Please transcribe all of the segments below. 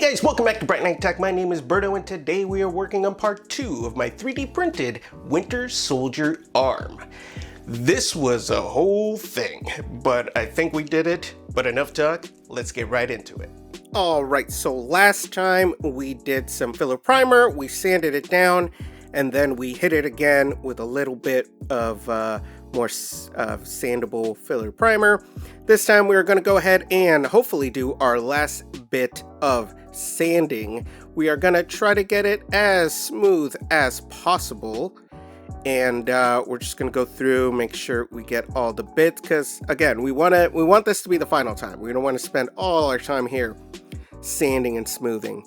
Guys, welcome back to Bright Night Tech. My name is Berto and today we are working on part 2 of my 3D printed Winter Soldier arm. This was a whole thing, but I think we did it. But enough talk, let's get right into it. Alright, so last time we did some filler primer, we sanded it down, and then we hit it again with a little bit of more sandable filler primer. This time we're going to go ahead and hopefully do our last bit of sanding. We are going to try to get it as smooth as possible, and we're just going to go through, make sure we get all the bits, because again, we want this to be the final time. We don't want to spend all our time here sanding and smoothing.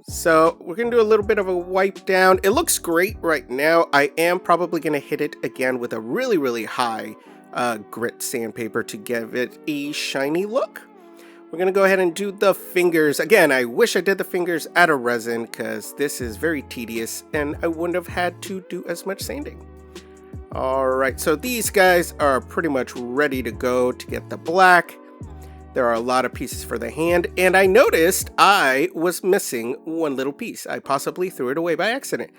So we're going to do a little bit of a wipe down. It looks great right now. I am probably going to hit it again with a really high grit sandpaper to give it a shiny look. We're going to go ahead and do the fingers. Again, I wish I did the fingers out of resin because this is very tedious and I wouldn't have had to do as much sanding. Alright, so these guys are pretty much ready to go to get the black. There are a lot of pieces for the hand, and I noticed I was missing one little piece. I possibly threw it away by accident.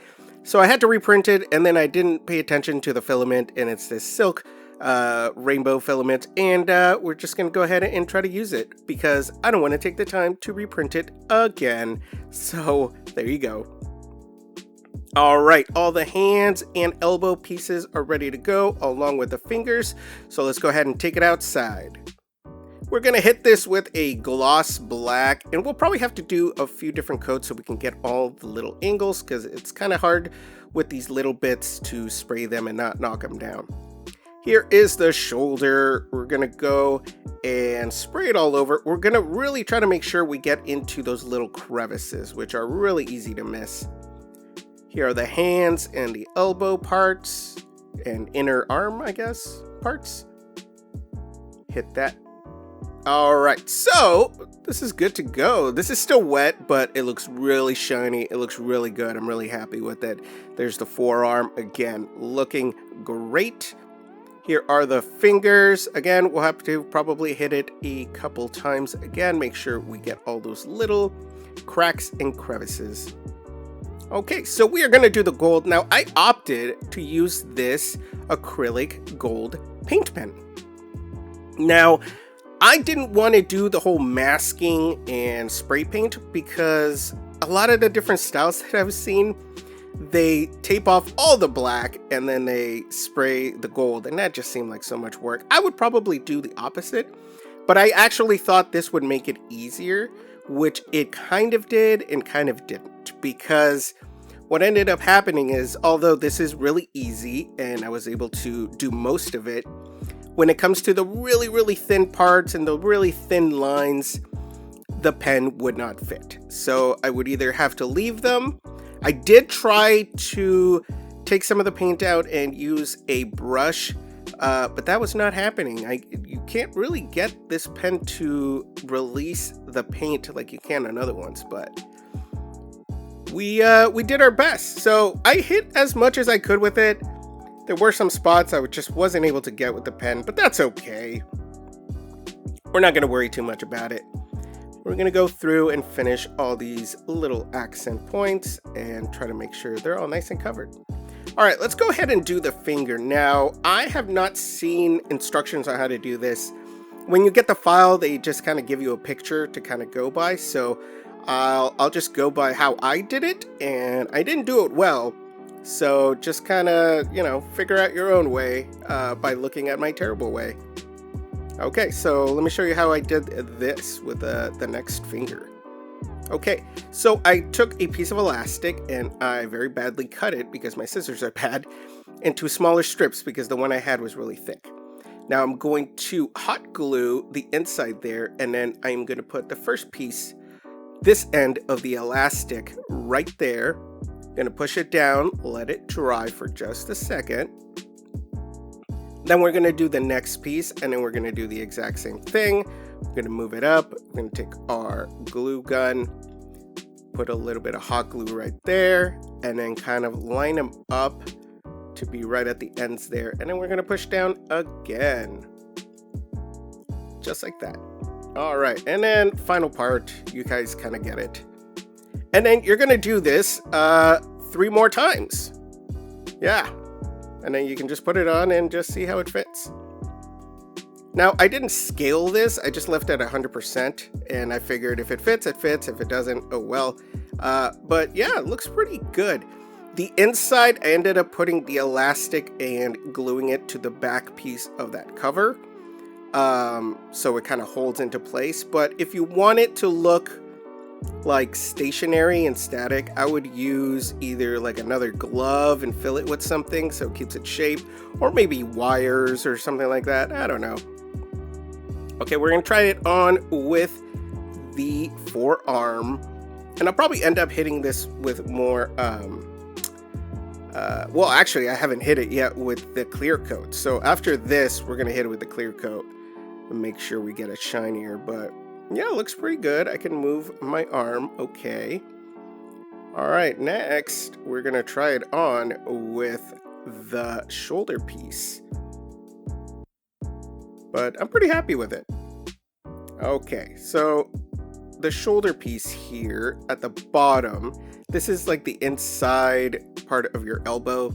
So I had to reprint it, and then I didn't pay attention to the filament, and it's this silk rainbow filament, and we're just going to go ahead and try to use it, because I don't want to take the time to reprint it again. So there you go. Alright, all the hands and elbow pieces are ready to go, along with the fingers. So let's go ahead and take it outside. We're going to hit this with a gloss black, and we'll probably have to do a few different coats so we can get all the little angles, because it's kind of hard with these little bits to spray them and not knock them down. Here is the shoulder. We're going to go and spray it all over. We're going to really try to make sure we get into those little crevices, which are really easy to miss. Here are the hands and the elbow parts and inner arm, I guess, parts. Hit that. Alright, so this is good to go. This is still wet, but it looks really shiny. It looks really good. I'm really happy with it. There's the forearm, again, looking great. Here are the fingers. Again, we'll have to probably hit it a couple times. Again, make sure we get all those little cracks and crevices. Okay, so we are going to do the gold. Now, I opted to use this acrylic gold paint pen. Now, I didn't want to do the whole masking and spray paint because a lot of the different styles that I've seen, they tape off all the black and then they spray the gold, and that just seemed like so much work. I would probably do the opposite, but I actually thought this would make it easier, which it kind of did and kind of didn't, because what ended up happening is, although this is really easy and I was able to do most of it, when it comes to the really thin parts and the really thin lines, the pen would not fit. So I would either have to leave them. I did try to take some of the paint out and use a brush, but that was not happening. You can't really get this pen to release the paint like you can on other ones, but we did our best. So I hit as much as I could with it. There were some spots I just wasn't able to get with the pen, but that's okay. We're not going to worry too much about it. We're going to go through and finish all these little accent points and try to make sure they're all nice and covered. All right, let's go ahead and do the finger. Now, I have not seen instructions on how to do this. When you get the file, they just kind of give you a picture to kind of go by. So I'll just go by how I did it, and I didn't do it well. So just kind of, figure out your own way by looking at my terrible way. Okay, so let me show you how I did this with the next finger. Okay, so I took a piece of elastic and I very badly cut it, because my scissors are bad, into smaller strips because the one I had was really thick. Now I'm going to hot glue the inside there, and then I'm going to put the first piece, this end of the elastic, right there. Going to push it down, let it dry for just a second. Then we're going to do the next piece, and then we're going to do the exact same thing. We're going to move it up. We're going to take our glue gun, put a little bit of hot glue right there, and then kind of line them up to be right at the ends there. And then we're going to push down again. Just like that. All right, and then final part, you guys kind of get it. And then you're gonna do this 3 more times. Yeah, and then you can just put it on and just see how it fits. Now, I didn't scale this, I just left it at 100%, and I figured if it fits, it fits. If it doesn't, oh well. But yeah, it looks pretty good. The inside, I ended up putting the elastic and gluing it to the back piece of that cover. So it kind of holds into place. But if you want it to look like stationary and static, I would use either like another glove and fill it with something so it keeps its shape, or maybe wires or something like that. I don't know. Okay, we're gonna try it on with the forearm, and I'll probably end up hitting this with more well, actually I haven't hit it yet with the clear coat, so after this we're gonna hit it with the clear coat and make sure we get it shinier. But yeah, it looks pretty good. I can move my arm okay. Alright, next we're gonna try it on with the shoulder piece, but I'm pretty happy with it. Okay, so the shoulder piece here at the bottom, this is like the inside part of your elbow,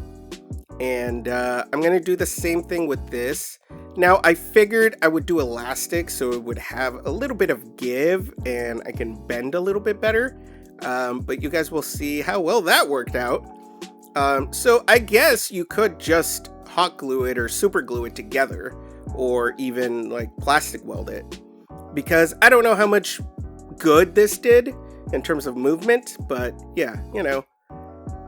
and I'm gonna do the same thing with this. Now, I figured I would do elastic so it would have a little bit of give and I can bend a little bit better, but you guys will see how well that worked out. So I guess you could just hot glue it or super glue it together, or even like plastic weld it, because I don't know how much good this did in terms of movement, but yeah, you know,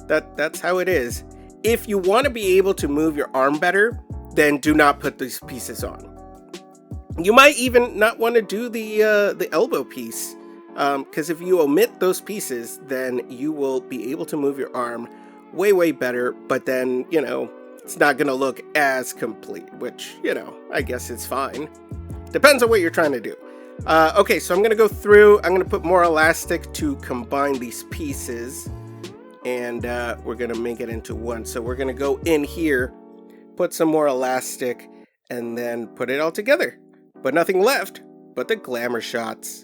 that's how it is. If you want to be able to move your arm better, then do not put these pieces on. You might even not want to do the elbow piece, because if you omit those pieces, then you will be able to move your arm way better, but then, you know, it's not gonna look as complete, which, you know, I guess it's fine. Depends on what you're trying to do. Okay, so I'm gonna go through, I'm gonna put more elastic to combine these pieces, and we're gonna make it into one. So we're gonna go in here, put some more elastic, and then put it all together. But nothing left but the glamour shots.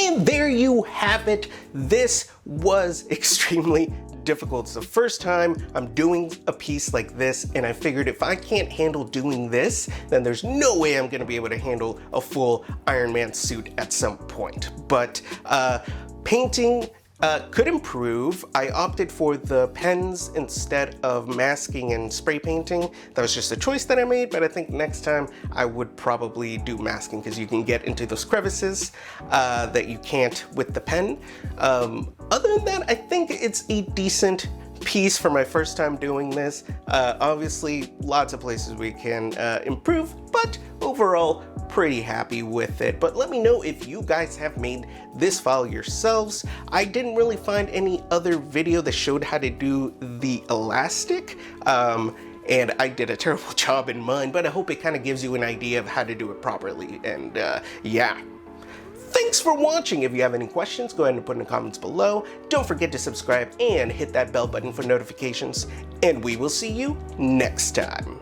And there you have it. This was extremely difficult. It's the first time I'm doing a piece like this, and I figured if I can't handle doing this, then there's no way I'm gonna be able to handle a full Iron Man suit at some point. But painting could improve. I opted for the pens instead of masking and spray painting. That was just a choice that I made, but I think next time I would probably do masking, because you can get into those crevices that you can't with the pen. Other than that, I think it's a decent piece for my first time doing this. Obviously, lots of places we can improve, but overall, pretty happy with it. But let me know if you guys have made this file yourselves. I didn't really find any other video that showed how to do the elastic, and I did a terrible job in mine, but I hope it kind of gives you an idea of how to do it properly. And yeah. Thanks for watching. If you have any questions, go ahead and put in the comments below. Don't forget to subscribe and hit that bell button for notifications, and we will see you next time.